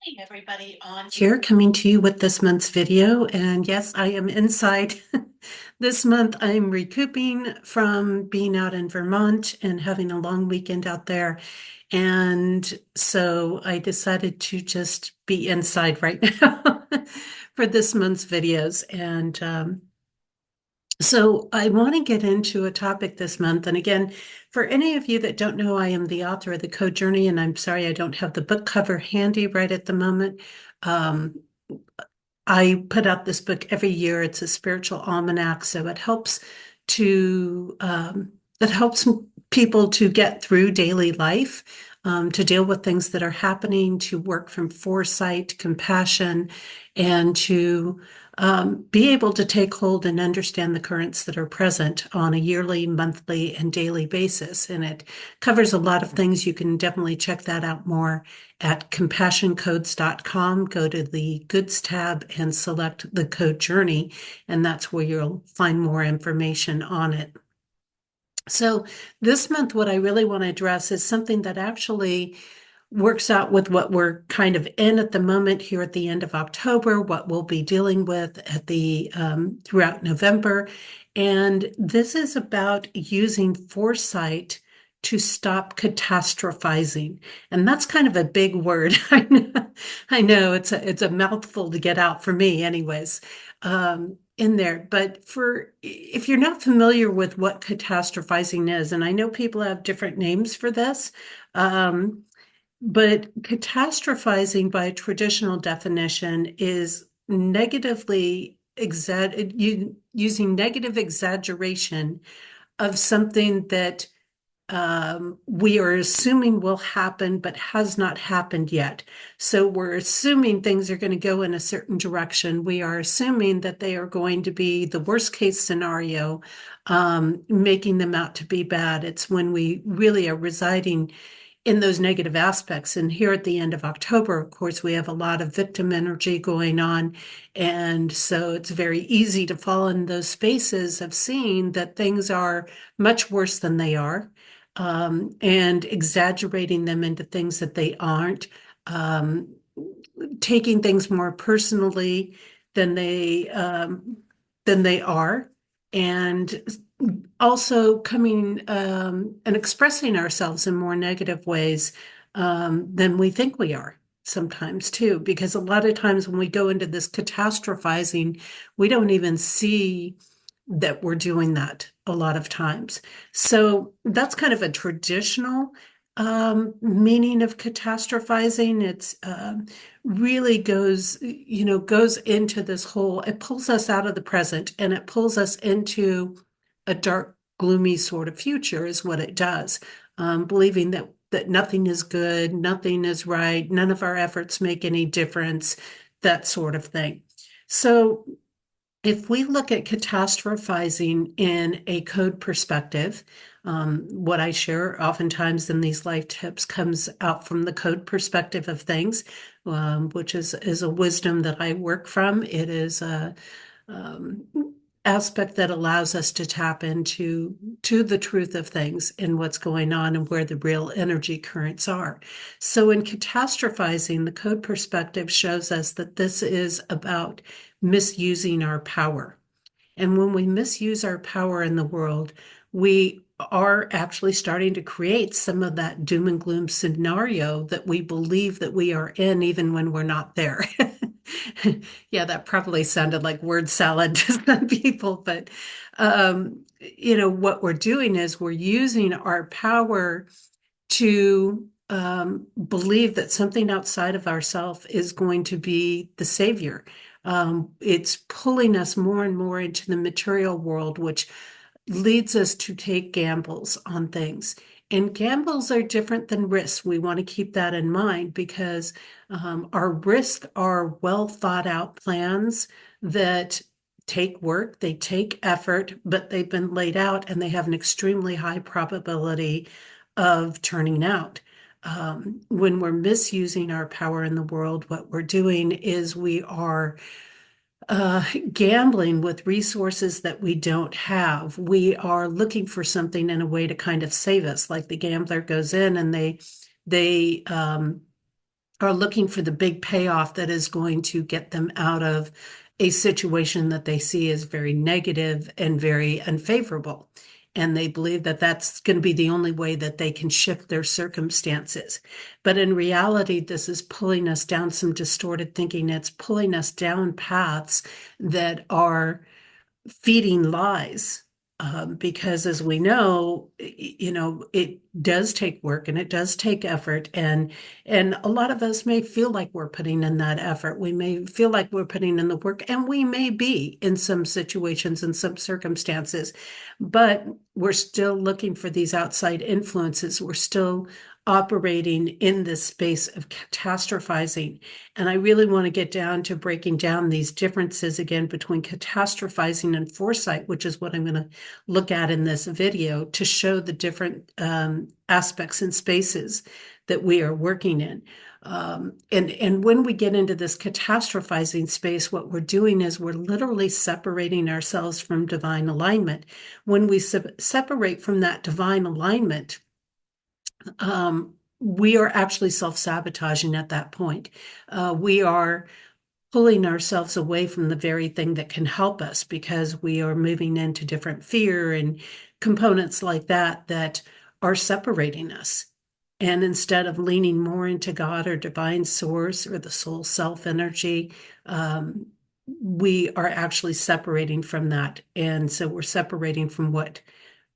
Hey everybody on here coming to you with this month's video. And yes, I am inside. This month I'm recouping from being out in Vermont and having a long weekend out there. And so I decided to just be inside right now for this month's videos. And so I want to get into a topic this month. And again, for any of you that don't know, I am the author of The Code Journey, and I'm sorry I don't have the book cover handy right at the moment. Um, I put out this book every year. It's a spiritual almanac, so to it helps people to get through daily life, to deal with things that are happening, to work from foresight, compassion, and to be able to take hold and understand the currents that are present on a yearly, monthly, and daily basis. And it covers a lot of things. You can definitely check that out more at compassioncodes.com. Go to the Goods tab and select the Code Journey, and that's where you'll find more information on it. So this month, what I really want to address is something that actually works out with what we're kind of in at the moment here at the end of October, what we'll be dealing with at the throughout November. And this is about using foresight to stop catastrophizing. And that's kind of a big word. I know it's a mouthful to get out for me anyways. In there. But for if you're not familiar with what catastrophizing is, and I know people have different names for this, but catastrophizing by traditional definition is using negative exaggeration of something that we are assuming will happen, but has not happened yet. So we're assuming things are going to go in a certain direction. We are assuming that they are going to be the worst case scenario, making them out to be bad. It's when we really are residing in those negative aspects. And here at the end of October, of course, we have a lot of victim energy going on. And so it's very easy to fall in those spaces of seeing that things are much worse than they are, and exaggerating them into things that they aren't, um, taking things more personally than they are, and also coming and expressing ourselves in more negative ways than we think we are sometimes too, because a lot of times when we go into this catastrophizing, we don't even see that we're doing that a lot of times. So that's kind of a traditional meaning of catastrophizing. It's really goes into this whole, it pulls us out of the present and it pulls us into a dark, gloomy sort of future is what it does. Believing that nothing is good, nothing is right, none of our efforts make any difference, that sort of thing. So if we look at catastrophizing in a code perspective, what I share oftentimes in these life tips comes out from the code perspective of things, which is a wisdom that I work from. It is a um, aspect that allows us to tap into the truth of things and what's going on and where the real energy currents are. So in catastrophizing, the code perspective shows us that this is about misusing our power. And when we misuse our power in the world, we are actually starting to create some of that doom and gloom scenario that we believe that we are in, even when we're not there. Yeah, that probably sounded like word salad to some people, but what we're doing is we're using our power to believe that something outside of ourselves is going to be the savior. It's pulling us more and more into the material world, which leads us to take gambles on things. And gambles are different than risks. We want to keep that in mind because our risks are well thought out plans that take work, they take effort, but they've been laid out and they have an extremely high probability of turning out. When we're misusing our power in the world, what we're doing is we are gambling with resources that we don't have. We are looking for something in a way to kind of save us, like the gambler goes in and they are looking for the big payoff that is going to get them out of a situation that they see as very negative and very unfavorable. And they believe that that's going to be the only way that they can shift their circumstances. But in reality, this is pulling us down some distorted thinking. It's pulling us down paths that are feeding lies. Because as we know, it does take work and it does take effort. And a lot of us may feel like we're putting in that effort. We may feel like we're putting in the work, and we may be in some situations, in some circumstances, but we're still looking for these outside influences. We're still operating in this space of catastrophizing. And I really want to get down to breaking down these differences again between catastrophizing and foresight, which is what I'm going to look at in this video to show the different aspects and spaces that we are working in. And when we get into this catastrophizing space, what we're doing is we're literally separating ourselves from divine alignment. When we separate from that divine alignment, we are actually self-sabotaging at that point. We are pulling ourselves away from the very thing that can help us because we are moving into different fear and components like that that are separating us. And instead of leaning more into God or divine source or the soul self energy, we are actually separating from that. And so we're separating from what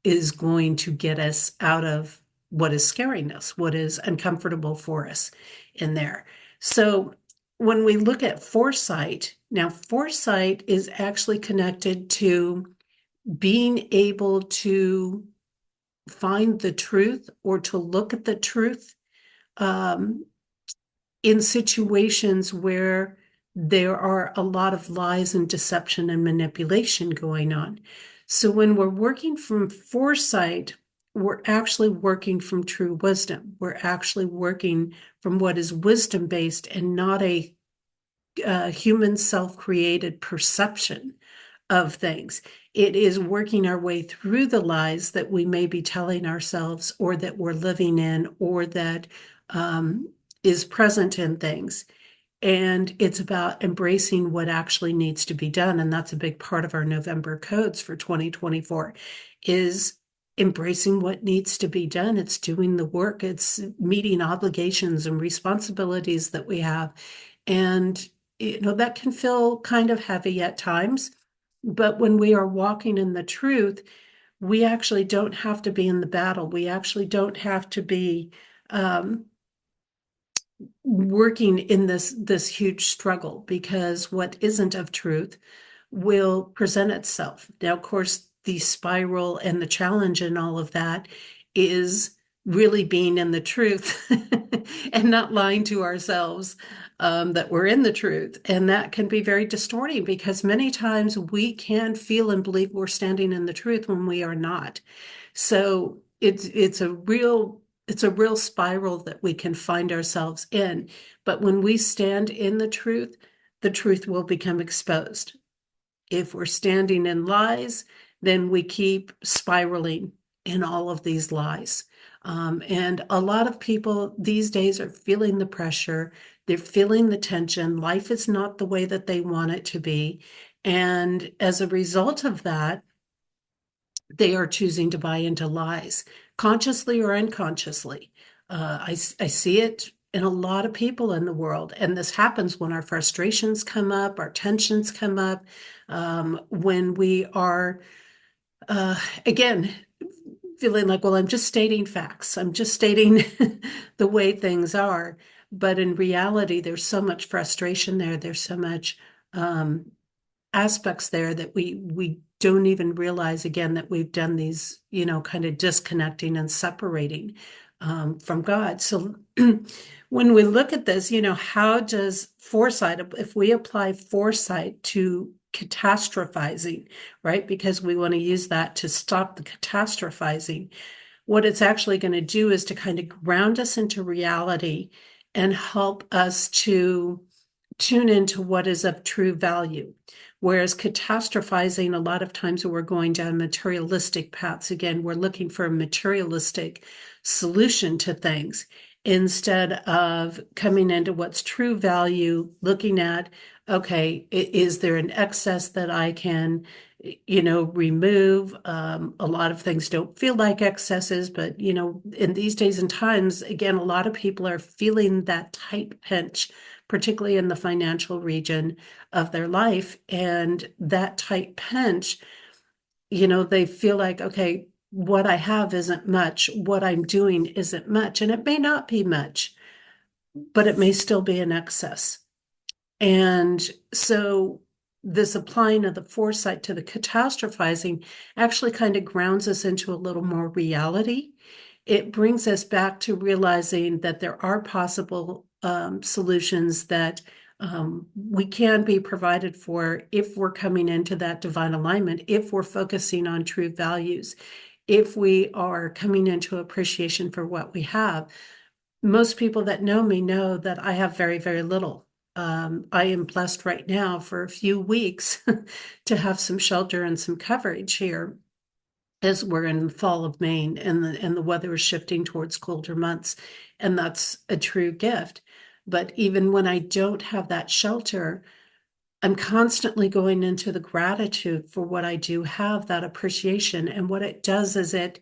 is going to get us out of what is scaring us, what is uncomfortable for us in there. So when we look at foresight, now foresight is actually connected to being able to find the truth or to look at the truth in situations where there are a lot of lies and deception and manipulation going on. So when we're working from foresight, we're actually working from true wisdom. We're actually working from what is wisdom based and not a human self-created perception of things. It is working our way through the lies that we may be telling ourselves or that we're living in or that is present in things. And it's about embracing what actually needs to be done. And that's a big part of our November codes for 2024 is embracing what needs to be done. It's doing the work. It's meeting obligations and responsibilities that we have. And, that can feel kind of heavy at times. But when we are walking in the truth, we actually don't have to be in the battle. We actually don't have to be working in this huge struggle because what isn't of truth will present itself. Now, of course, the spiral and the challenge in all of that is really being in the truth and not lying to ourselves that we're in the truth. And that can be very distorting because many times we can feel and believe we're standing in the truth when we are not. So it's a real spiral that we can find ourselves in. But when we stand in the truth will become exposed. If we're standing in lies, then we keep spiraling in all of these lies. And a lot of people these days are feeling the pressure. They're feeling the tension. Life is not the way that they want it to be. And as a result of that, they are choosing to buy into lies, consciously or unconsciously. I see it in a lot of people in the world. And this happens when our frustrations come up, our tensions come up, when we are, again, feeling like, well, I'm just stating facts. I'm just stating the way things are. But in reality, there's so much frustration there. There's so much aspects there that we don't even realize again that we've done these, kind of disconnecting and separating from God. So when we look at this, how does foresight, if we apply foresight to catastrophizing, right? Because we want to use that to stop the catastrophizing. What it's actually going to do is to kind of ground us into reality and help us to tune into what is of true value. Whereas catastrophizing, a lot of times when we're going down materialistic paths, again, we're looking for a materialistic solution to things. instead of coming into what's true value, looking at, okay, is there an excess that I can, remove? A lot of things don't feel like excesses, but, in these days and times, again, a lot of people are feeling that tight pinch, particularly in the financial region of their life. And that tight pinch, they feel like, okay, what I have isn't much, what I'm doing isn't much, and it may not be much, but it may still be an excess. And so this applying of the foresight to the catastrophizing actually kind of grounds us into a little more reality. It brings us back to realizing that there are possible solutions that we can be provided for if we're coming into that divine alignment, if we're focusing on true values, if we are coming into appreciation for what we have. Most people that know me know that I have very, very little. I am blessed right now for a few weeks to have some shelter and some coverage here as we're in the fall of Maine and the weather is shifting towards colder months. And that's a true gift. But even when I don't have that shelter, I'm constantly going into the gratitude for what I do have, that appreciation. And what it does is it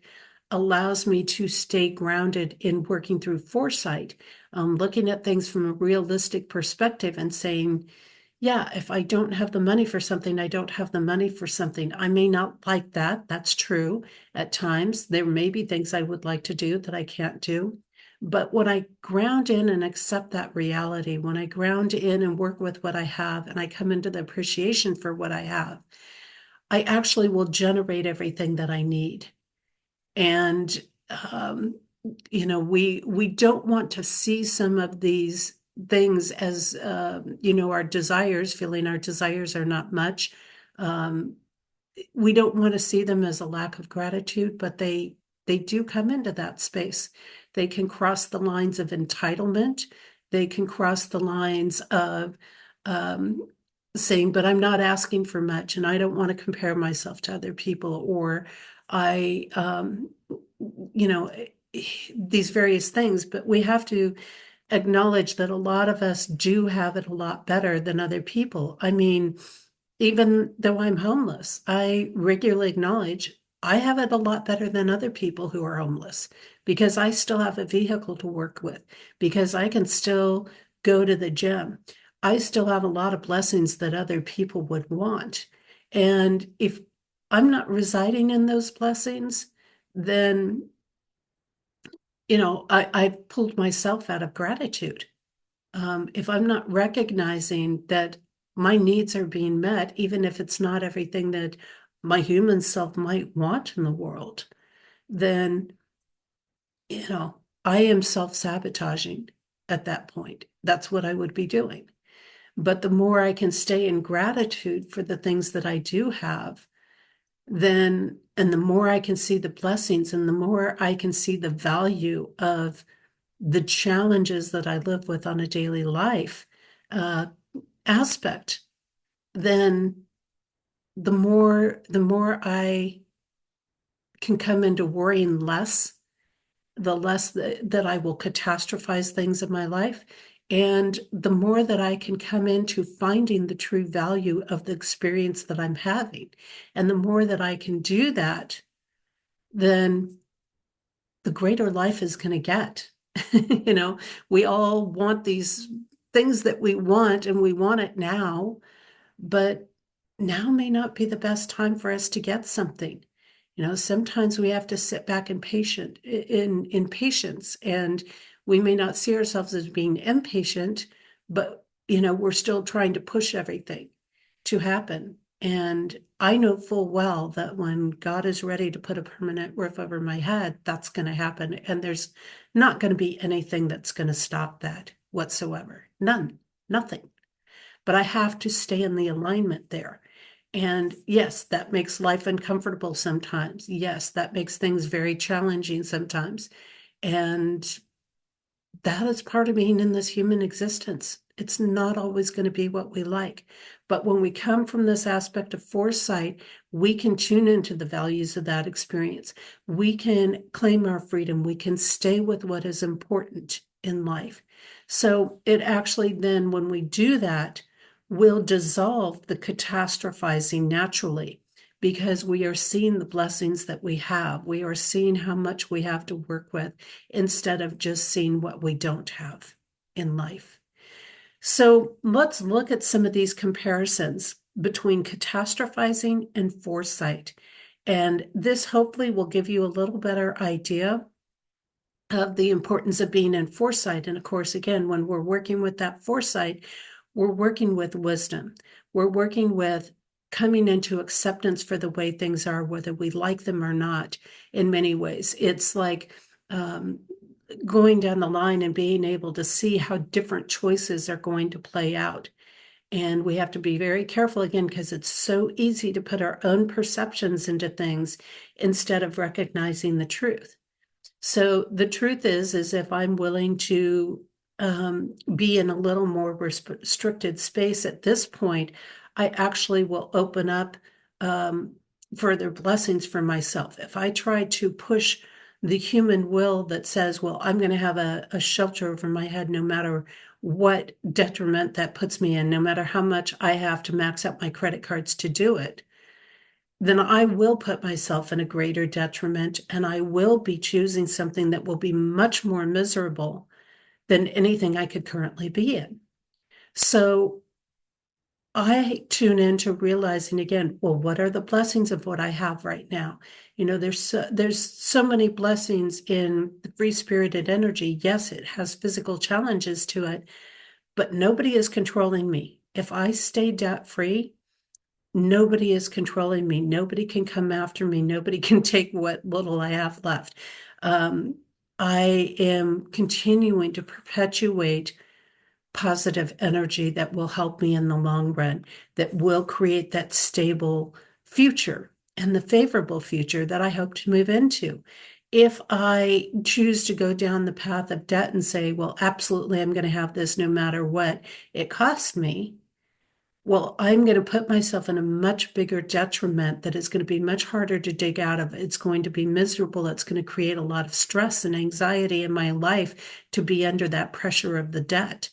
allows me to stay grounded in working through foresight, looking at things from a realistic perspective and saying, yeah, if I don't have the money for something, I don't have the money for something. I may not like that. That's true. At times, there may be things I would like to do that I can't do. But when I ground in and accept that reality, when I ground in and work with what I have and I come into the appreciation for what I have, I actually will generate everything that I need. And um, we don't want to see some of these things as our desires, feeling our desires are not much. Um, we don't want to see them as a lack of gratitude, but they do come into that space. They can cross the lines of entitlement. They can cross the lines of um, saying, but I'm not asking for much, and I don't want to compare myself to other people, or I, you know, these various things. But we have to acknowledge that a lot of us do have it a lot better than other people. I mean, even though I'm homeless, I regularly acknowledge I have it a lot better than other people who are homeless because I still have a vehicle to work with, because I can still go to the gym. I still have a lot of blessings that other people would want. And if I'm not residing in those blessings, then, I've pulled myself out of gratitude. If I'm not recognizing that my needs are being met, even if it's not everything that my human self might want in the world, then, I am self-sabotaging at that point. That's what I would be doing. But the more I can stay in gratitude for the things that I do have, and the more I can see the blessings and the more I can see the value of the challenges that I live with on a daily life uh, aspect, then the more I can come into worrying less, the less that I will catastrophize things in my life. And the more that I can come into finding the true value of the experience that I'm having. And the more that I can do that, then the greater life is going to get. We all want these things that we want and we want it now, but now may not be the best time for us to get something. Sometimes we have to sit back and in patience, and we may not see ourselves as being impatient, but we're still trying to push everything to happen. And I know full well that when God is ready to put a permanent roof over my head, that's going to happen. And there's not going to be anything that's going to stop that whatsoever. None, nothing. But I have to stay in the alignment there. And yes, that makes life uncomfortable sometimes. Yes, that makes things very challenging sometimes. And that is part of being in this human existence. It's not always going to be what we like. But when we come from this aspect of foresight, we can tune into the values of that experience. We can claim our freedom. We can stay with what is important. in life. So it actually then, when we do that, will dissolve the catastrophizing naturally because we are seeing the blessings that we have. We are seeing how much we have to work with instead of just seeing what we don't have in life. So let's look at some of these comparisons between catastrophizing and foresight. And this hopefully will give you a little better idea of the importance of being in foresight. And of course, again, when we're working with that foresight, we're working with wisdom. We're working with coming into acceptance for the way things are, whether we like them or not, in many ways. It's like going down the line and being able to see how different choices are going to play out. And we have to be very careful again, because it's so easy to put our own perceptions into things instead of recognizing the truth. So the truth is if I'm willing to be in a little more restricted space at this point, I actually will open up further blessings for myself. If I try to push the human will that says, well, I'm going to have a shelter over my head no matter what detriment that puts me in, no matter how much I have to max out my credit cards to do it, then I will put myself in a greater detriment, and I will be choosing something that will be much more miserable than anything I could currently be in. So I tune into realizing again, well, what are the blessings of what I have right now? There's so many blessings in the free-spirited energy. Yes, it has physical challenges to it, but nobody is controlling me. If I stay debt-free, nobody is controlling me. Nobody can come after me. Nobody can take what little I have left. I am continuing to perpetuate positive energy that will help me in the long run, that will create that stable future and the favorable future that I hope to move into. If I choose to go down the path of debt and say, well, absolutely, I'm going to have this no matter what it costs me, well, I'm going to put myself in a much bigger detriment that is going to be much harder to dig out of. It's going to be miserable. It's going to create a lot of stress and anxiety in my life to be under that pressure of the debt.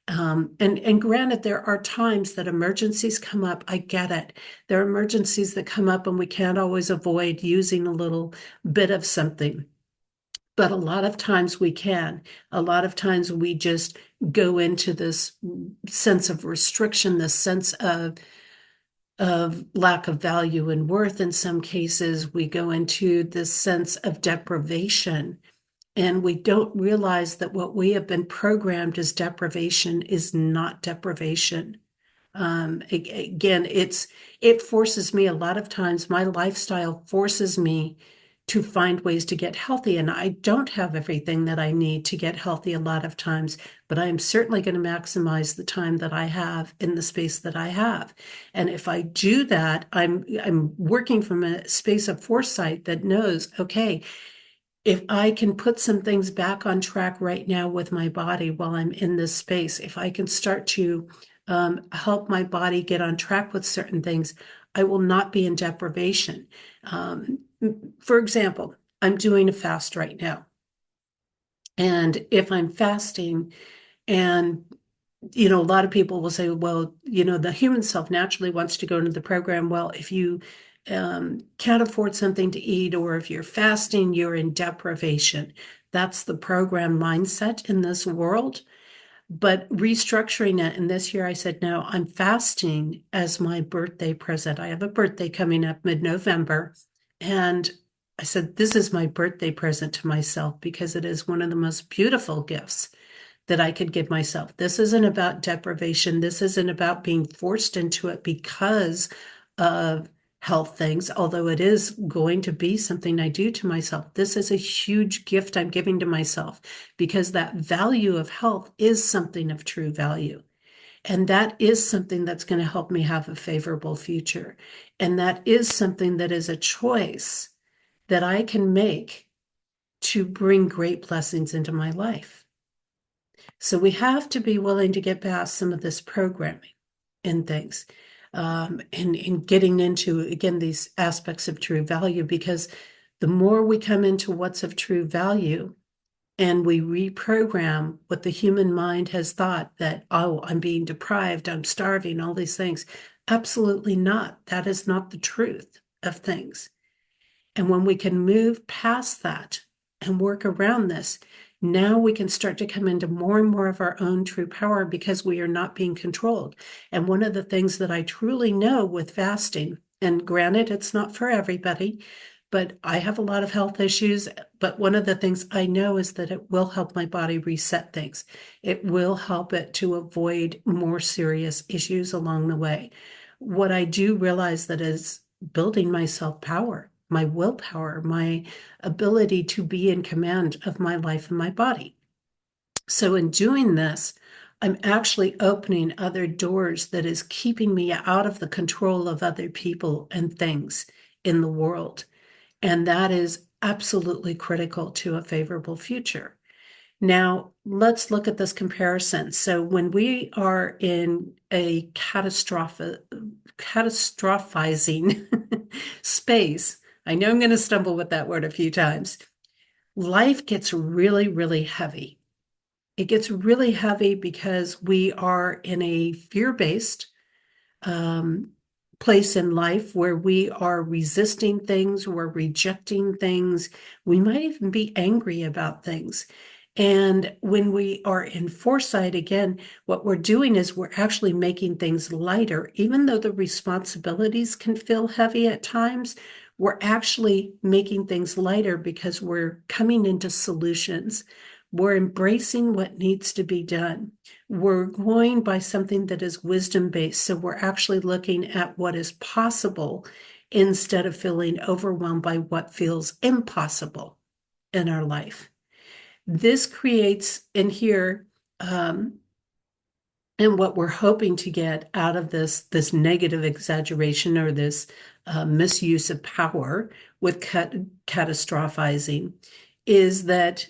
And granted, there are times that emergencies come up. I get it. There are emergencies that come up and we can't always avoid using a little bit of something. But a lot of times we can. A lot of times we just go into this sense of restriction, this sense of lack of value and worth. In some cases, we go into this sense of deprivation. And we don't realize that what we have been programmed as deprivation is not deprivation. Again, it forces me a lot of times, my lifestyle forces me to find ways to get healthy. And I don't have everything that I need to get healthy a lot of times, but I am certainly going to maximize the time that I have in the space that I have. And if I do that, I'm working from a space of foresight that knows, okay, if I can put some things back on track right now with my body while I'm in this space, if I can start to help my body get on track with certain things, I will not be in deprivation. For example, I'm doing a fast right now. And if I'm fasting and a lot of people will say, well, the human self naturally wants to go into the program. Well, if you can't afford something to eat, or if you're fasting, you're in deprivation. That's the program mindset in this world. But restructuring it, and this year I said, no, I'm fasting as my birthday present. I have a birthday coming up mid-November. And I said, this is my birthday present to myself because it is one of the most beautiful gifts that I could give myself. This isn't about deprivation. This isn't about being forced into it because of health things, although it is going to be something I do to myself. This is a huge gift I'm giving to myself because that value of health is something of true value. And that is something that's going to help me have a favorable future. And that is something that is a choice that I can make to bring great blessings into my life. So we have to be willing to get past some of this programming and things, and getting into, again, these aspects of true value, because the more we come into what's of true value, and we reprogram what the human mind has thought that, oh, I'm being deprived, I'm starving, all these things. Absolutely not. That is not the truth of things. And when we can move past that and work around this, now we can start to come into more and more of our own true power because we are not being controlled. And one of the things that I truly know with fasting, and granted, it's not for everybody, but I have a lot of health issues. But one of the things I know is that it will help my body reset things. It will help it to avoid more serious issues along the way. What I do realize that is building my self power, my willpower, my ability to be in command of my life and my body. So in doing this, I'm actually opening other doors that is keeping me out of the control of other people and things in the world. And that is absolutely critical to a favorable future. Now, let's look at this comparison. So when we are in a catastrophizing space, I know I'm going to stumble with that word a few times, life gets really, really heavy. It gets really heavy because we are in a fear-based um, place in life where we are resisting things, we're rejecting things, we might even be angry about things. And when we are in foresight, again, what we're doing is we're actually making things lighter. Even though the responsibilities can feel heavy at times, we're actually making things lighter because we're coming into solutions. We're embracing what needs to be done. We're going by something that is wisdom-based. So we're actually looking at what is possible instead of feeling overwhelmed by what feels impossible in our life. This creates in here, and what we're hoping to get out of this negative exaggeration or this misuse of power with catastrophizing is that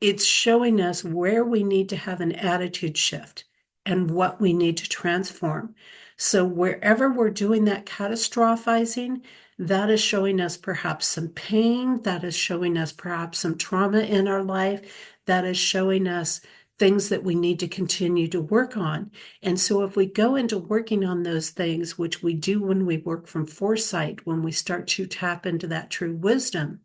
it's showing us where we need to have an attitude shift and what we need to transform. So wherever we're doing that catastrophizing, that is showing us perhaps some pain, that is showing us perhaps some trauma in our life, that is showing us things that we need to continue to work on. And so if we go into working on those things, which we do when we work from foresight, when we start to tap into that true wisdom,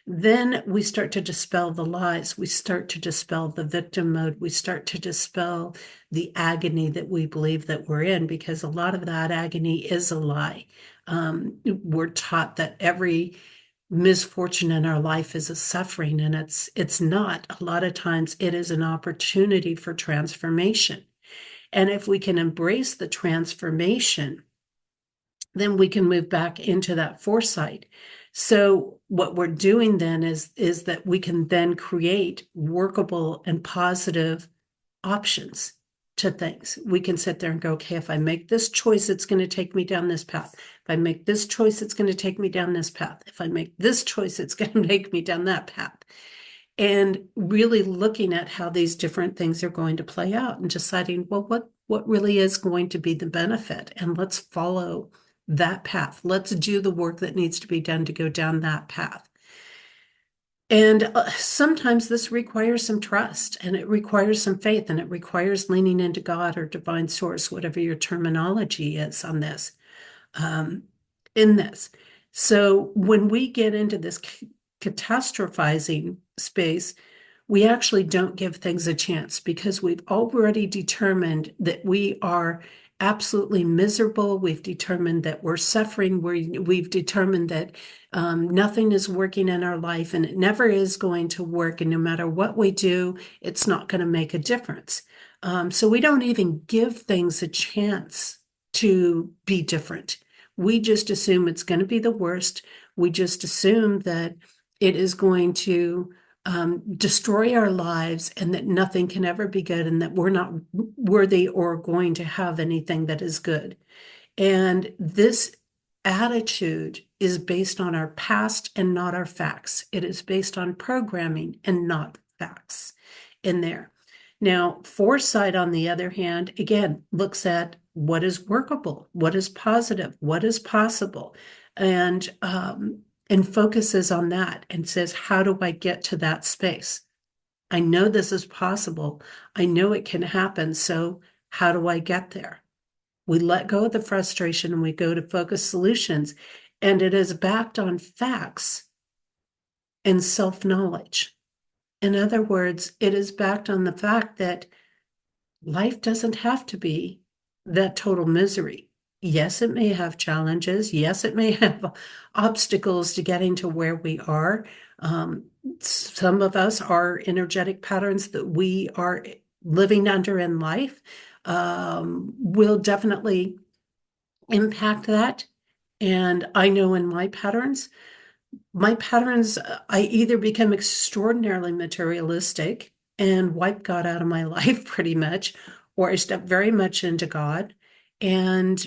then we start to dispel the lies. We start to dispel the victim mode. We start to dispel the agony that we believe that we're in, because a lot of that agony is a lie. We're taught that every misfortune in our life is a suffering, and it's not. A lot of times it is an opportunity for transformation. And if we can embrace the transformation, then we can move back into that foresight. So what we're doing then is that we can then create workable and positive options to things. We can sit there and go, okay, if I make this choice, it's going to take me down this path. If I make this choice, it's going to take me down this path. If I make this choice, it's going to take me down that path. And really looking at how these different things are going to play out and deciding, well, what really is going to be the benefit? And let's follow that path. Let's do the work that needs to be done to go down that path. And sometimes this requires some trust, and it requires some faith, and it requires leaning into God or divine source, whatever your terminology is on this, in this. So when we get into this catastrophizing space, we actually don't give things a chance because we've already determined that we are absolutely miserable. We've determined that we're suffering. We've determined that nothing is working in our life and it never is going to work. And no matter what we do, it's not going to make a difference. So we don't even give things a chance to be different. We just assume it's going to be the worst. We just assume that it is going to destroy our lives and that nothing can ever be good and that we're not worthy or going to have anything that is good. And this attitude is based on our past and not our facts. It is based on programming and not facts in there. Now, foresight, on the other hand, again, looks at what is workable, what is positive, what is possible. And and focuses on that and says, how do I get to that space? I know this is possible. I know it can happen. So how do I get there? We let go of the frustration and we go to focus solutions. And it is backed on facts and self-knowledge. In other words, it is backed on the fact that life doesn't have to be that total misery. Yes, it may have challenges. Yes, it may have obstacles to getting to where we are. Um, some of us are energetic patterns that we are living under in life will definitely impact that. And I know in my patterns, I either become extraordinarily materialistic and wipe God out of my life pretty much, or I step very much into God. And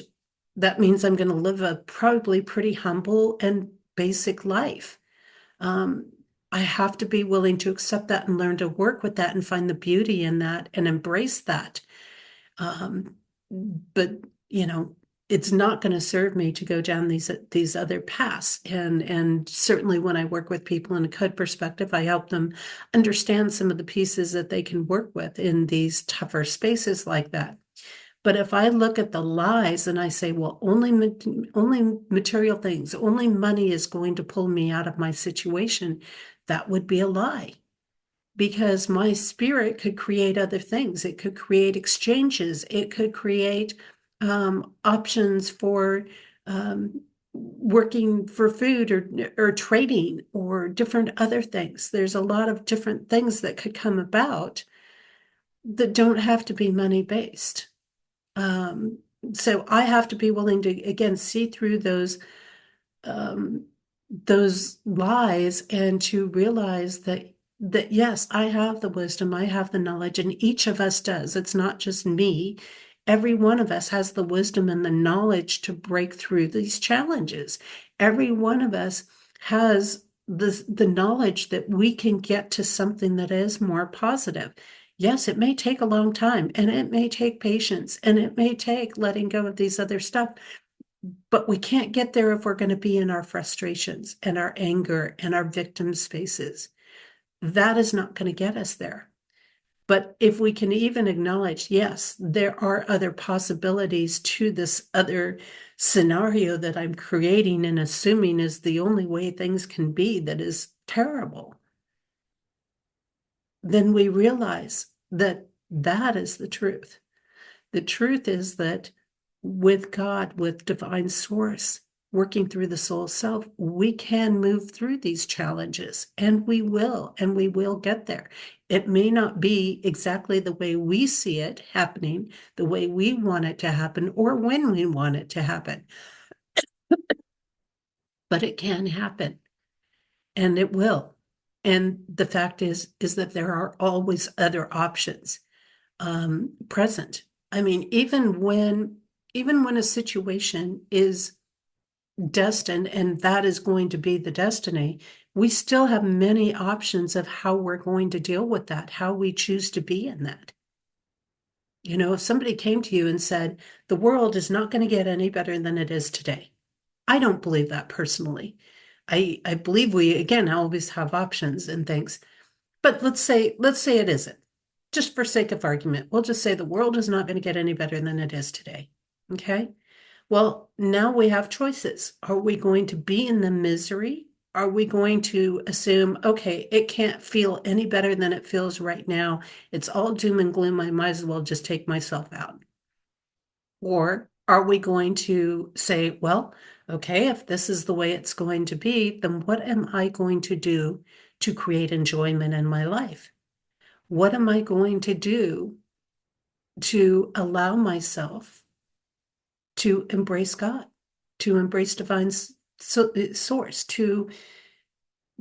that means I'm going to live a probably pretty humble and basic life. Um, I have to be willing to accept that and learn to work with that and find the beauty in that and embrace that. Um, but you know, it's not going to serve me to go down these other paths. And certainly when I work with people in a code perspective, I help them understand some of the pieces that they can work with in these tougher spaces like that. But if I look at the lies and I say, well, only material things, only money is going to pull me out of my situation, that would be a lie because my spirit could create other things. It could create exchanges. It could create options for working for food or trading or different other things. There's a lot of different things that could come about that don't have to be money based. Um, so I have to be willing to, again, see through um, those lies and to realize that yes, I have the wisdom, I have the knowledge, and each of us does. It's not just me. Every one of us has the wisdom and the knowledge to break through these challenges. Every one of us has the knowledge that we can get to something that is more positive. Yes, it may take a long time and it may take patience and it may take letting go of these other stuff, but we can't get there if we're going to be in our frustrations and our anger and our victim spaces. That is not going to get us there. But if we can even acknowledge, yes, there are other possibilities to this other scenario that I'm creating and assuming is the only way things can be that is terrible, then we realize that that is the truth. The truth is that with God, with divine source, working through the soul self, we can move through these challenges and we will get there. It may not be exactly the way we see it happening, the way we want it to happen, or when we want it to happen, but it can happen and it will. And the fact is that there are always other options present. I mean, even when a situation is destined and that is going to be the destiny, we still have many options of how we're going to deal with that, how we choose to be in that. You know, if somebody came to you and said, the world is not going to get any better than it is today. I don't believe that personally. I believe we, again, always have options and things. But let's say it isn't. Just for sake of argument, we'll just say the world is not going to get any better than it is today. Okay? Well, now we have choices. Are we going to be in the misery? Are we going to assume, okay, it can't feel any better than it feels right now? It's all doom and gloom. I might as well just take myself out. Or are we going to say, well, okay, if this is the way it's going to be, then what am I going to do to create enjoyment in my life? What am I going to do to allow myself to embrace God, to embrace divine source, to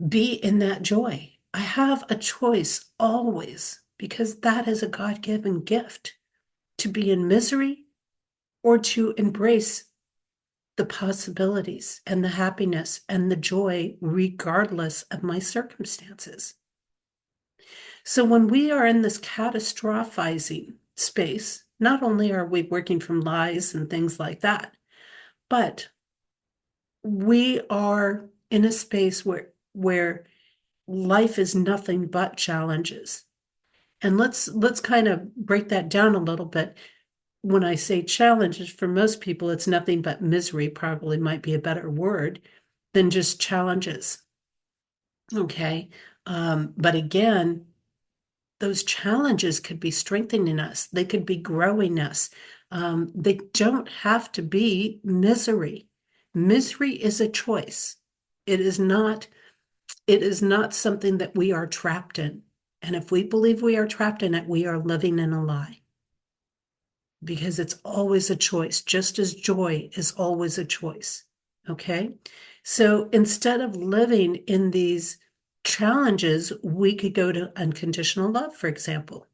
be in that joy? I have a choice always because that is a God-given gift to be in misery or to embrace the possibilities and the happiness and the joy regardless of my circumstances. So when we are in this catastrophizing space, not only are we working from lies and things like that, but we are in a space where life is nothing but challenges. And let's kind of break that down a little bit. When I say challenges, for most people, it's nothing but misery, probably might be a better word than just challenges. Okay. But again, those challenges could be strengthening us. They could be growing us. They don't have to be misery. Misery is a choice. It is not, it is not something that we are trapped in. And if we believe we are trapped in it, we are living in a lie. Because it's always a choice, just as joy is always a choice. Okay. So instead of living in these challenges, we could go to unconditional love, for example.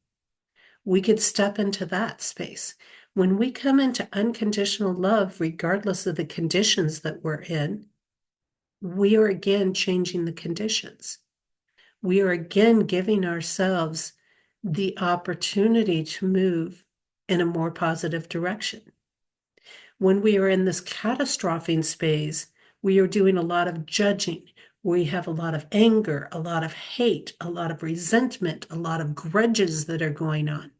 We could step into that space. When we come into unconditional love, regardless of the conditions that we're in, we are again changing the conditions. We are again giving ourselves the opportunity to move in a more positive direction. When we are in this catastrophizing space, we are doing a lot of judging. We have a lot of anger, a lot of hate, a lot of resentment, a lot of grudges that are going on.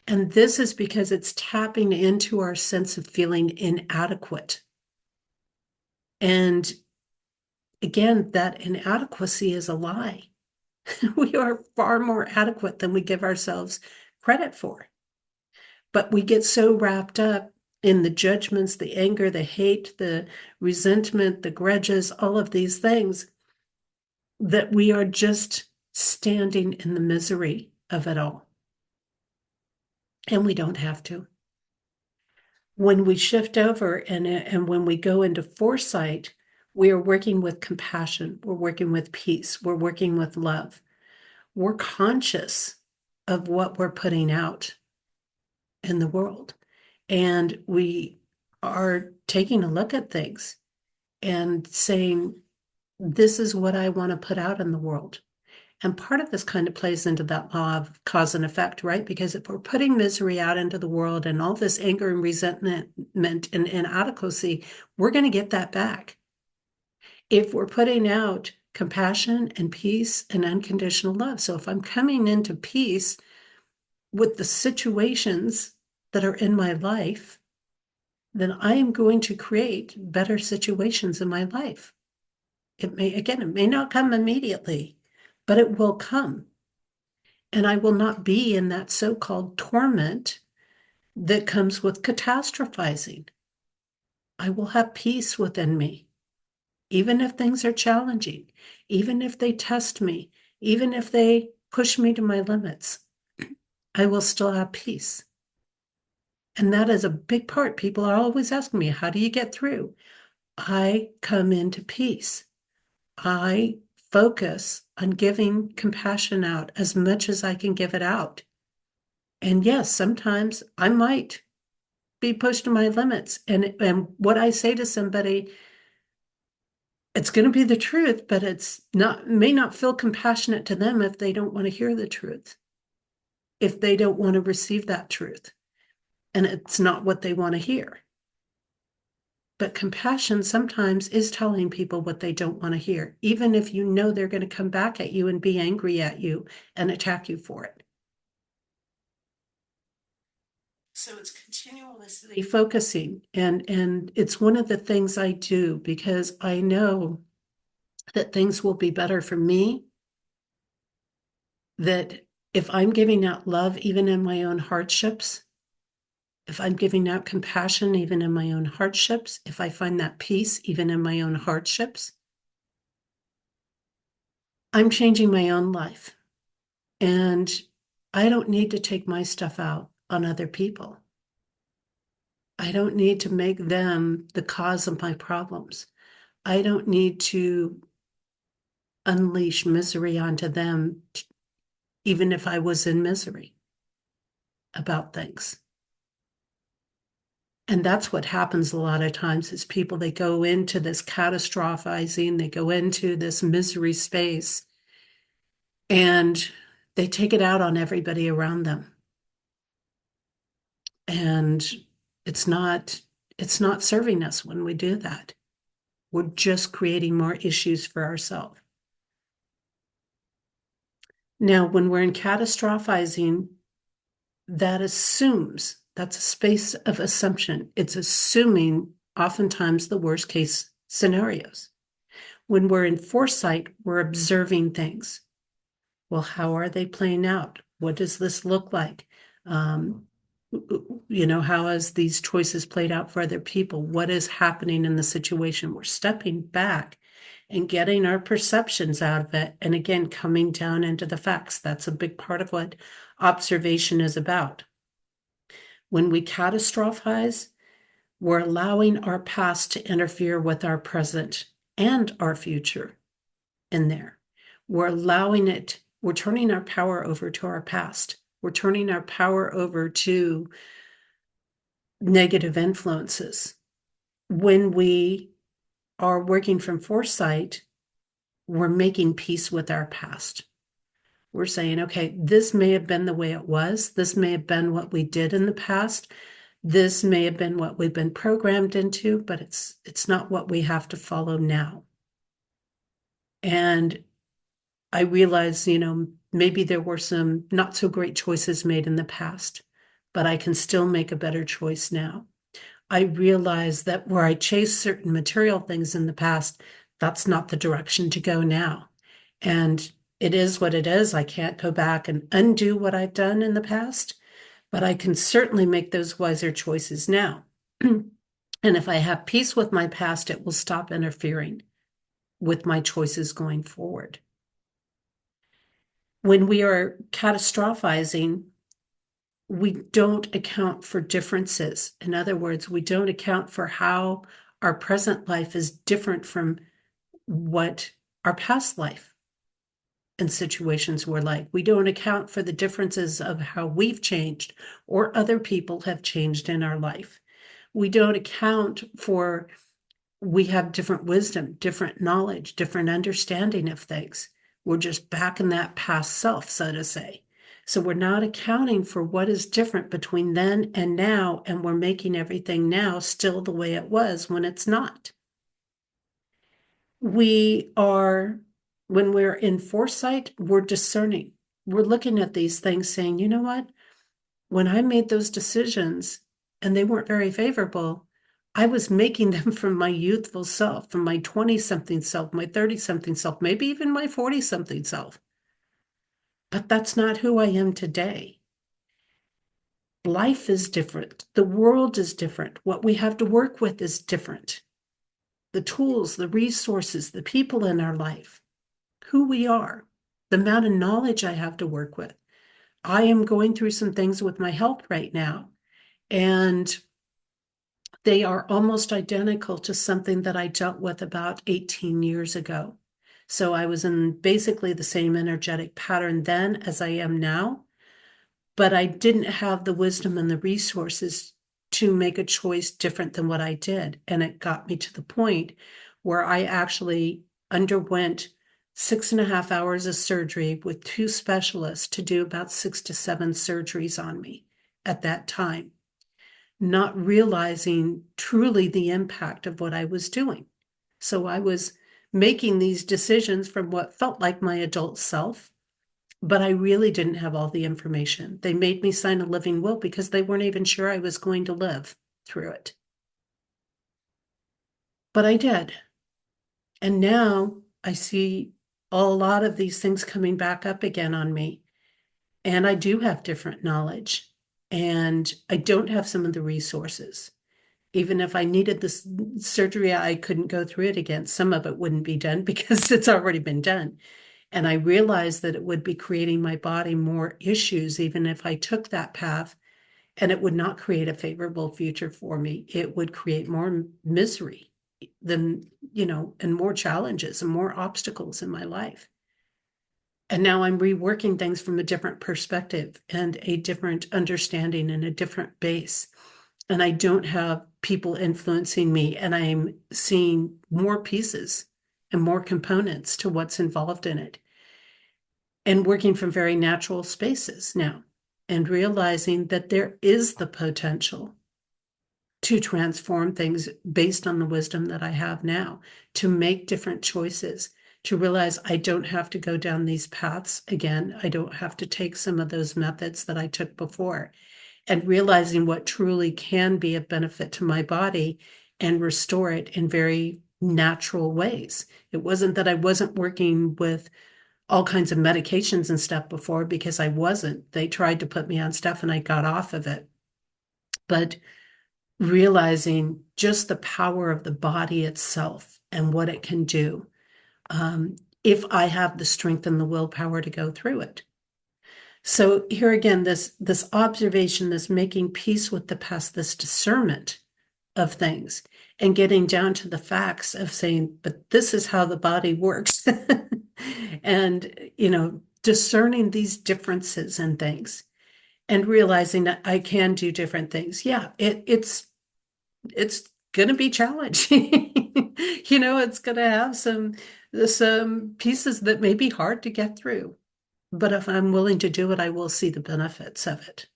And this is because it's tapping into our sense of feeling inadequate. And again, that inadequacy is a lie. We are far more adequate than we give ourselves credit for. But we get so wrapped up in the judgments, the anger, the hate, the resentment, the grudges, all of these things, that we are just standing in the misery of it all. And we don't have to. When we shift over and when we go into foresight, we are working with compassion, we're working with peace, we're working with love. We're conscious of what we're putting out in the world. And we are taking a look at things and saying, this is what I want to put out in the world. And part of this kind of plays into that law of cause and effect, right? Because if we're putting misery out into the world and all this anger and resentment and inadequacy, we're going to get that back. If we're putting out compassion and peace and unconditional love. So if I'm coming into peace with the situations that are in my life, then I am going to create better situations in my life. It may not come immediately, but it will come. And I will not be in that so-called torment that comes with catastrophizing. I will have peace within me, even if things are challenging, even if they test me, even if they push me to my limits, I will still have peace. And that is a big part. People are always asking me, how do you get through? I come into peace. I focus on giving compassion out as much as I can give it out. And yes, sometimes I might be pushed to my limits. And what I say to somebody, it's going to be the truth, but it's not, may not feel compassionate to them if they don't want to hear the truth, if they don't want to receive that truth. And it's not what they want to hear. But compassion sometimes is telling people what they don't want to hear, even if you know they're going to come back at you and be angry at you and attack you for it. So it's continuously focusing, and it's one of the things I do because I know that things will be better for me, that if I'm giving out love, even in my own hardships, if I'm giving out compassion, even in my own hardships, if I find that peace, even in my own hardships, I'm changing my own life. And I don't need to take my stuff out on other people. I don't need to make them the cause of my problems. I don't need to unleash misery onto them, even if I was in misery about things. And that's what happens a lot of times is people, they go into this catastrophizing, they go into this misery space, and they take it out on everybody around them. And it's not serving us when we do that. We're just creating more issues for ourselves. Now, when we're in catastrophizing, that's a space of assumption. It's assuming oftentimes the worst case scenarios. When we're in foresight, we're observing things. Well, how are they playing out? What does this look like? How has these choices played out for other people? What is happening in the situation? We're stepping back and getting our perceptions out of it. And again, coming down into the facts. That's a big part of what observation is about. When we catastrophize, we're allowing our past to interfere with our present and our future in there. We're allowing it, we're turning our power over to our past. We're turning our power over to negative influences. When we are working from foresight, we're making peace with our past. We're saying, okay, this may have been the way it was. This may have been what we did in the past. This may have been what we've been programmed into, but it's not what we have to follow now. And I realize, maybe there were some not so great choices made in the past, but I can still make a better choice now. I realize that where I chased certain material things in the past, that's not the direction to go now. And it is what it is. I can't go back and undo what I've done in the past, but I can certainly make those wiser choices now. And if I have peace with my past, it will stop interfering with my choices going forward. When we are catastrophizing, we don't account for differences. In other words, we don't account for how our present life is different from what our past life and situations were like. We don't account for the differences of how we've changed or other people have changed in our life. We don't account for, we have different wisdom, different knowledge, different understanding of things. We're just back in that past self, so to say. So we're not accounting for what is different between then and now, and we're making everything now still the way it was when it's not. When we're in foresight, we're discerning. We're looking at these things saying, you know what? When I made those decisions and they weren't very favorable, I was making them from my youthful self, from my 20-something self, my 30-something self, maybe even my 40-something self. But that's not who I am today. Life is different. The world is different. What we have to work with is different. The tools, the resources, the people in our life, who we are, the amount of knowledge I have to work with. I am going through some things with my health right now, and they are almost identical to something that I dealt with about 18 years ago. So I was in basically the same energetic pattern then as I am now, but I didn't have the wisdom and the resources to make a choice different than what I did. And it got me to the point where I actually underwent 6.5 hours of surgery with 2 specialists to do about 6 to 7 surgeries on me at that time, not realizing truly the impact of what I was doing. So I was making these decisions from what felt like my adult self, but I really didn't have all the information. They made me sign a living will because they weren't even sure I was going to live through it. But I did. And now I see a lot of these things coming back up again on me. And I do have different knowledge, and I don't have some of the resources. Even if I needed this surgery, I couldn't go through it again. Some of it wouldn't be done because it's already been done. And I realized that it would be creating my body more issues, even if I took that path, and it would not create a favorable future for me. It would create more misery than, and more challenges and more obstacles in my life. And now I'm reworking things from a different perspective and a different understanding and a different base. And I don't have people influencing me, and I'm seeing more pieces and more components to what's involved in it. And working from very natural spaces now, and realizing that there is the potential to transform things based on the wisdom that I have now, to make different choices, to realize I don't have to go down these paths again. I don't have to take some of those methods that I took before, and realizing what truly can be of benefit to my body and restore it in very natural ways. It wasn't that I wasn't working with all kinds of medications and stuff before, because I wasn't. They tried to put me on stuff and I got off of it. But realizing just the power of the body itself and what it can do, if I have the strength and the willpower to go through it. So here again, this observation, this making peace with the past, this discernment of things, and getting down to the facts of saying, but this is how the body works. And, discerning these differences in things and realizing that I can do different things. Yeah, it's going to be challenging. It's going to have some pieces that may be hard to get through. But if I'm willing to do it, I will see the benefits of it.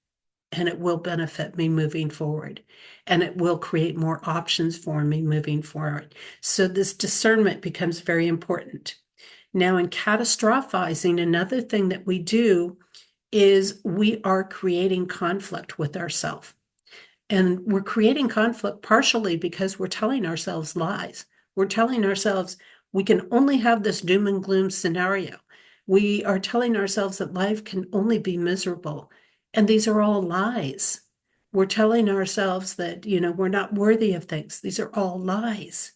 And it will benefit me moving forward. And it will create more options for me moving forward. So this discernment becomes very important. Now, in catastrophizing, another thing that we do is we are creating conflict with ourselves. And we're creating conflict partially because we're telling ourselves lies. We're telling ourselves we can only have this doom and gloom scenario. We are telling ourselves that life can only be miserable. And these are all lies. We're telling ourselves that, we're not worthy of things. These are all lies.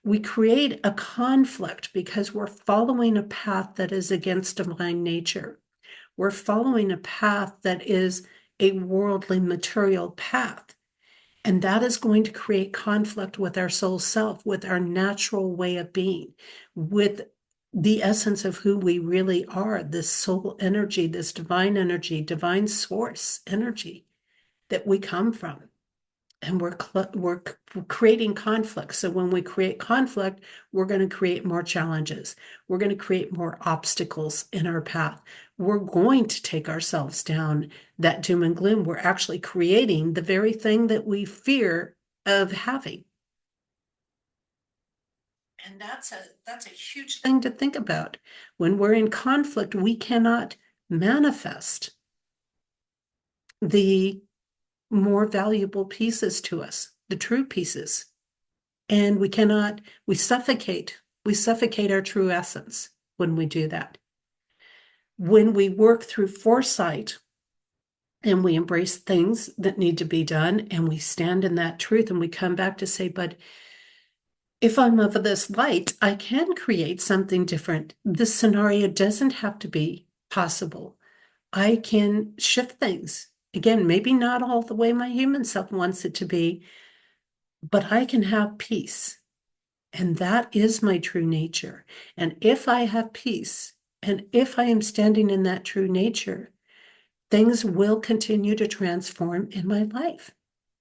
We create a conflict because we're following a path that is against divine nature. We're following a path that is a worldly material path. And that is going to create conflict with our soul self, with our natural way of being, with the essence of who we really are, this soul energy, this divine source energy that we come from. And we're creating conflict. So when we create conflict, we're going to create more challenges. We're going to create more obstacles in our path. We're going to take ourselves down that doom and gloom. We're actually creating the very thing that we fear of having. And that's a huge thing to think about. When we're in conflict, we cannot manifest the more valuable pieces to us, the true pieces. And we suffocate our true essence when we do that. When we work through foresight and we embrace things that need to be done and we stand in that truth and we come back to say, but if I'm of this light, I can create something different. This scenario doesn't have to be possible. I can shift things. Again, maybe not all the way my human self wants it to be, but I can have peace. And that is my true nature. And if I have peace, and if I am standing in that true nature, things will continue to transform in my life.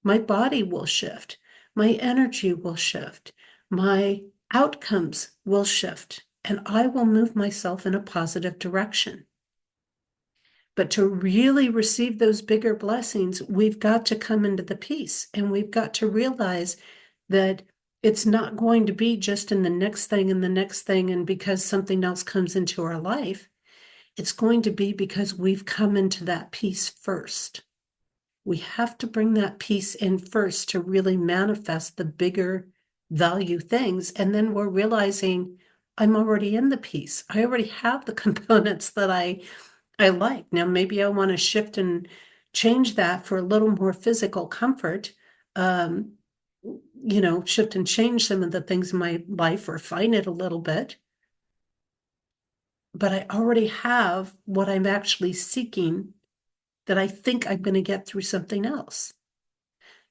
My body will shift. My energy will shift. My outcomes will shift. And I will move myself in a positive direction. But to really receive those bigger blessings, we've got to come into the peace, and we've got to realize that it's not going to be just in the next thing and the next thing, and because something else comes into our life. It's going to be because we've come into that peace first. We have to bring that peace in first to really manifest the bigger value things. And then we're realizing I'm already in the peace. I already have the components that I like. Now, maybe I want to shift and change that for a little more physical comfort, shift and change some of the things in my life, refine it a little bit. But I already have what I'm actually seeking that I think I'm going to get through something else.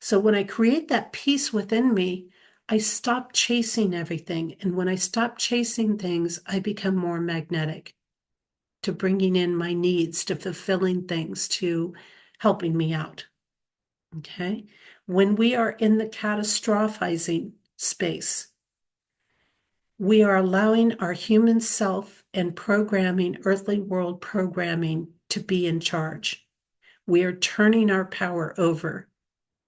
So when I create that peace within me, I stop chasing everything. And when I stop chasing things, I become more magnetic to bringing in my needs, to fulfilling things, to helping me out. Okay? When we are in the catastrophizing space, we are allowing our human self and programming, earthly world programming, to be in charge. We are turning our power over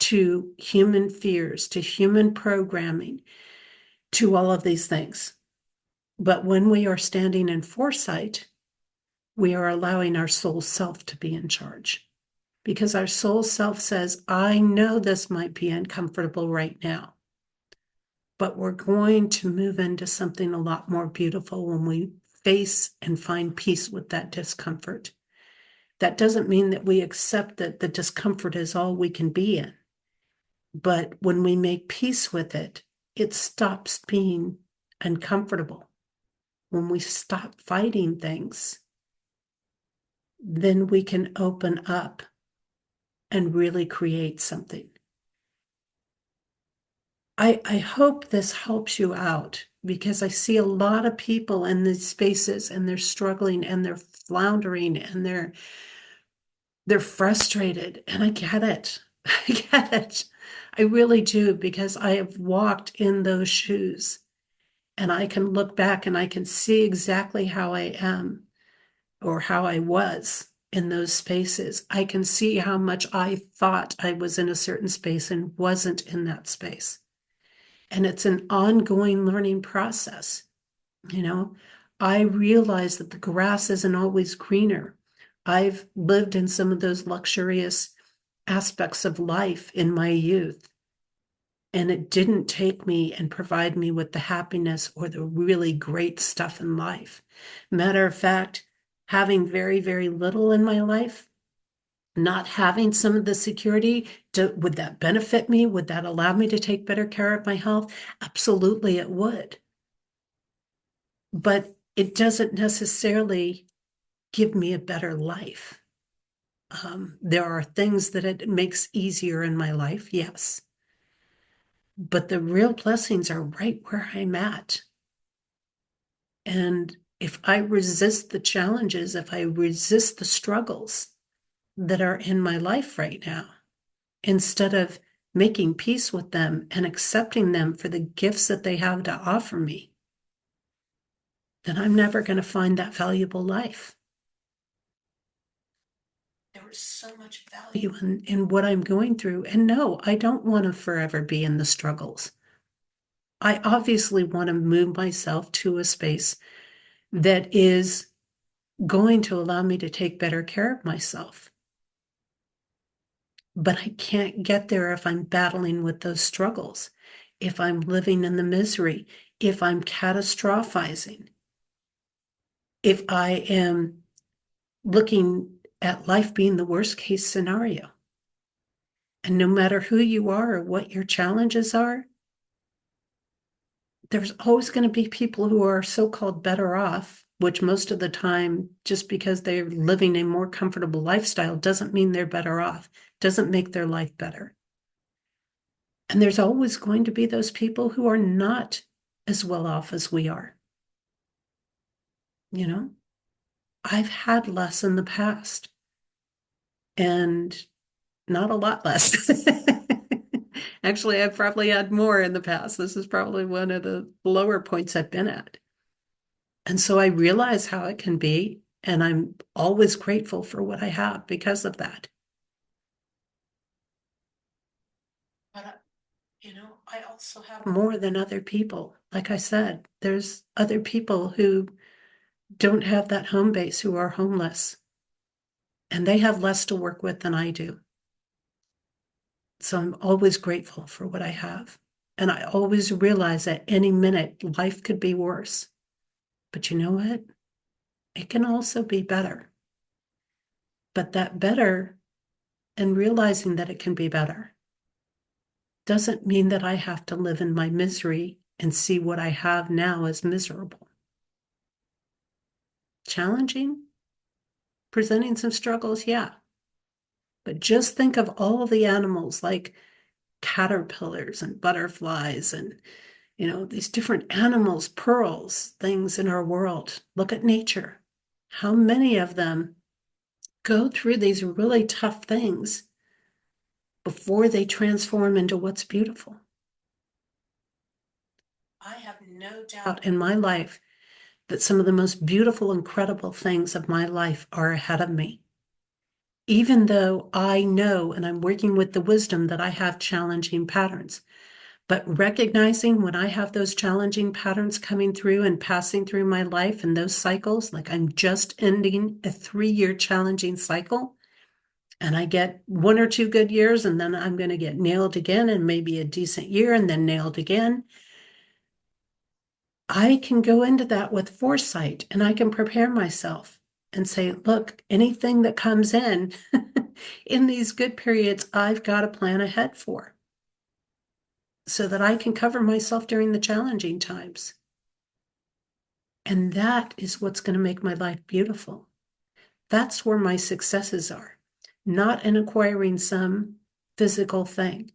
to human fears, to human programming, to all of these things. But when we are standing in foresight, we are allowing our soul self to be in charge. Because our soul self says, I know this might be uncomfortable right now, but we're going to move into something a lot more beautiful when we face and find peace with that discomfort. That doesn't mean that we accept that the discomfort is all we can be in. But when we make peace with it, it stops being uncomfortable. When we stop fighting things, then we can open up and really create something. I hope this helps you out because I see a lot of people in these spaces and they're struggling and they're floundering and they're frustrated. And I get it. I get it. I really do because I have walked in those shoes and I can look back and I can see exactly how I am or how I was in those spaces. I can see how much I thought I was in a certain space and wasn't in that space. And it's an ongoing learning process. You know, I realize that the grass isn't always greener. I've lived in some of those luxurious aspects of life in my youth, and it didn't take me and provide me with the happiness or the really great stuff in life. Matter of fact, having very, very little in my life, not having some of the security, would that benefit me? Would that allow me to take better care of my health? Absolutely, it would. But it doesn't necessarily give me a better life. There are things that it makes easier in my life, yes. But the real blessings are right where I'm at. And if I resist the challenges, if I resist the struggles that are in my life right now, instead of making peace with them and accepting them for the gifts that they have to offer me, then I'm never going to find that valuable life. There is so much value in what I'm going through. And no, I don't want to forever be in the struggles. I obviously want to move myself to a space that is going to allow me to take better care of myself. But I can't get there if I'm battling with those struggles, if I'm living in the misery, if I'm catastrophizing, if I am looking at life being the worst case scenario. And no matter who you are or what your challenges are, there's always going to be people who are so-called better off, which most of the time, just because they're living a more comfortable lifestyle, doesn't mean they're better off, doesn't make their life better. And there's always going to be those people who are not as well off as we are. You know, I've had less in the past and not a lot less. Actually, I've probably had more in the past. This is probably one of the lower points I've been at. And so I realize how it can be, and I'm always grateful for what I have because of that. But, I also have more than other people. Like I said, there's other people who don't have that home base, who are homeless, and they have less to work with than I do. So I'm always grateful for what I have. And I always realize at any minute life could be worse. But you know what? It can also be better. But that better, and realizing that it can be better, doesn't mean that I have to live in my misery and see what I have now as miserable. Challenging, presenting some struggles, yeah. But just think of all of the animals like caterpillars and butterflies and, these different animals, pearls, things in our world. Look at nature. How many of them go through these really tough things before they transform into what's beautiful? I have no doubt in my life that some of the most beautiful, incredible things of my life are ahead of me. even though I know and I'm working with the wisdom that I have challenging patterns. But recognizing when I have those challenging patterns coming through and passing through my life and those cycles, like I'm just ending a 3-year challenging cycle, and I get 1 or 2 good years, and then I'm going to get nailed again, and maybe a decent year, and then nailed again. I can go into that with foresight and I can prepare myself and say, look, anything that comes in in these good periods, I've got a plan ahead for so that I can cover myself during the challenging times. And that is what's going to make my life beautiful. That's where my successes are, not in acquiring some physical thing.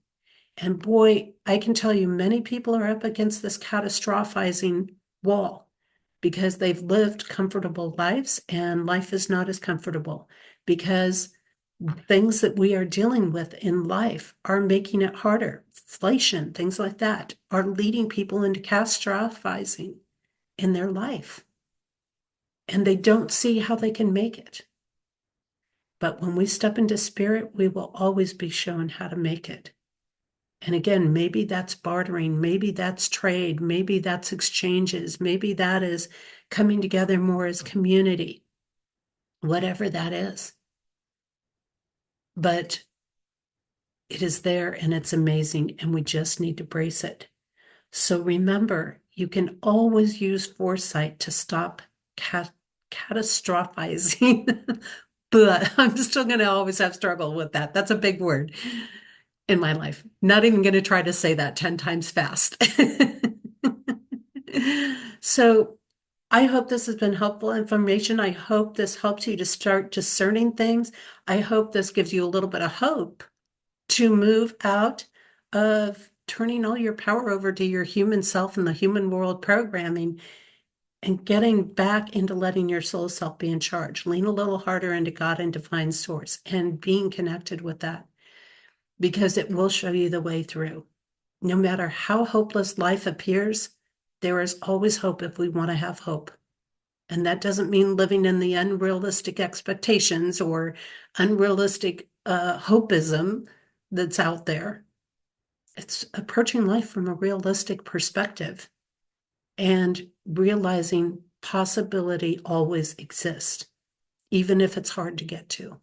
And boy, I can tell you, many people are up against this catastrophizing wall because they've lived comfortable lives and life is not as comfortable because things that we are dealing with in life are making it harder. Inflation, things like that, are leading people into catastrophizing in their life. And they don't see how they can make it. But when we step into spirit, we will always be shown how to make it. And again, maybe that's bartering, maybe that's trade, maybe that's exchanges, maybe that is coming together more as community, whatever that is. But it is there and it's amazing, and we just need to brace it. So remember, you can always use foresight to stop catastrophizing. But I'm still going to always have struggle with that. That's a big word in my life. Not even going to try to say that 10 times fast. So I hope this has been helpful information. I hope this helps you to start discerning things. I hope this gives you a little bit of hope to move out of turning all your power over to your human self and the human world programming and getting back into letting your soul self be in charge. Lean a little harder into God and divine source and being connected with that, because it will show you the way through. No matter how hopeless life appears, there is always hope if we want to have hope. And that doesn't mean living in the unrealistic expectations or unrealistic hopeism that's out there. It's approaching life from a realistic perspective and realizing possibility always exists, even if it's hard to get to.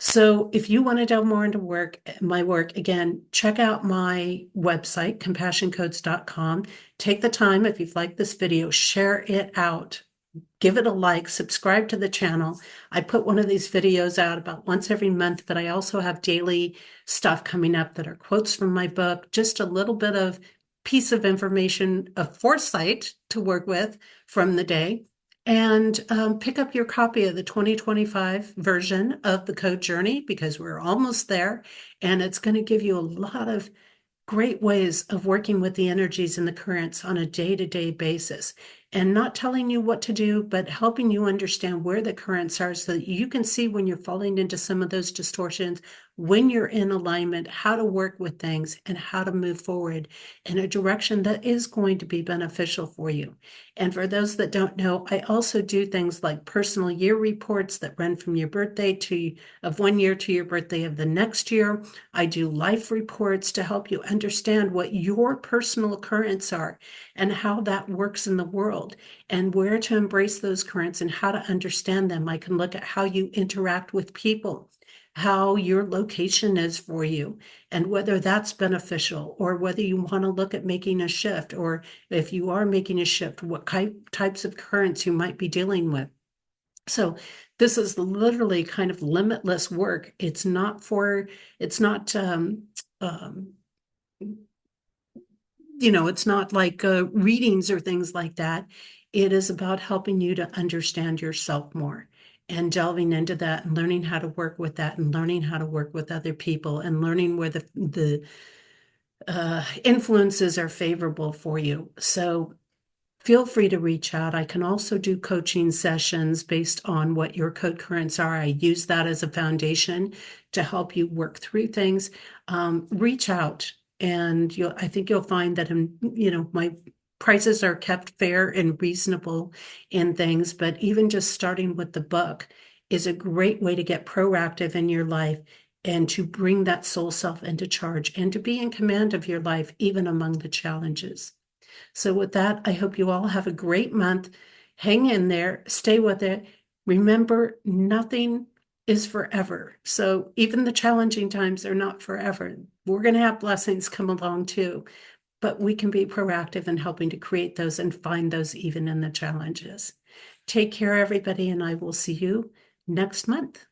So if you want to delve more into my work, again, check out my website, compassioncodes.com. Take the time, if you've liked this video, share it out. Give it a like, subscribe to the channel. I put one of these videos out about once every month, but I also have daily stuff coming up that are quotes from my book, just a little bit of piece of information of foresight to work with from the day. And pick up your copy of the 2025 version of the Code Journey, because we're almost there. And it's going to give you a lot of great ways of working with the energies and the currents on a day-to-day basis, and not telling you what to do, but helping you understand where the currents are so that you can see when you're falling into some of those distortions, when you're in alignment, how to work with things and how to move forward in a direction that is going to be beneficial for you. And for those that don't know, I also do things like personal year reports that run from your birthday of 1 year to your birthday of the next year. I do life reports to help you understand what your personal currents are and how that works in the world and where to embrace those currents and how to understand them. I can look at how you interact with people, how your location is for you, and whether that's beneficial, or whether you want to look at making a shift, or if you are making a shift, what types of currents you might be dealing with. So this is literally kind of limitless work. It's not it's not like readings or things like that. It is about helping you to understand yourself more and delving into that and learning how to work with that and learning how to work with other people and learning where the influences are favorable for you. So feel free to reach out. I can also do coaching sessions based on what your code currents are. I use that as a foundation to help you work through things. Reach out, and I think you'll find that my prices are kept fair and reasonable in things. But even just starting with the book is a great way to get proactive in your life and to bring that soul self into charge and to be in command of your life, even among the challenges. So with that, I hope you all have a great month. Hang in there, stay with it. Remember, nothing is forever. So even the challenging times are not forever. We're going to have blessings come along too, but we can be proactive in helping to create those and find those even in the challenges. Take care, everybody, and I will see you next month.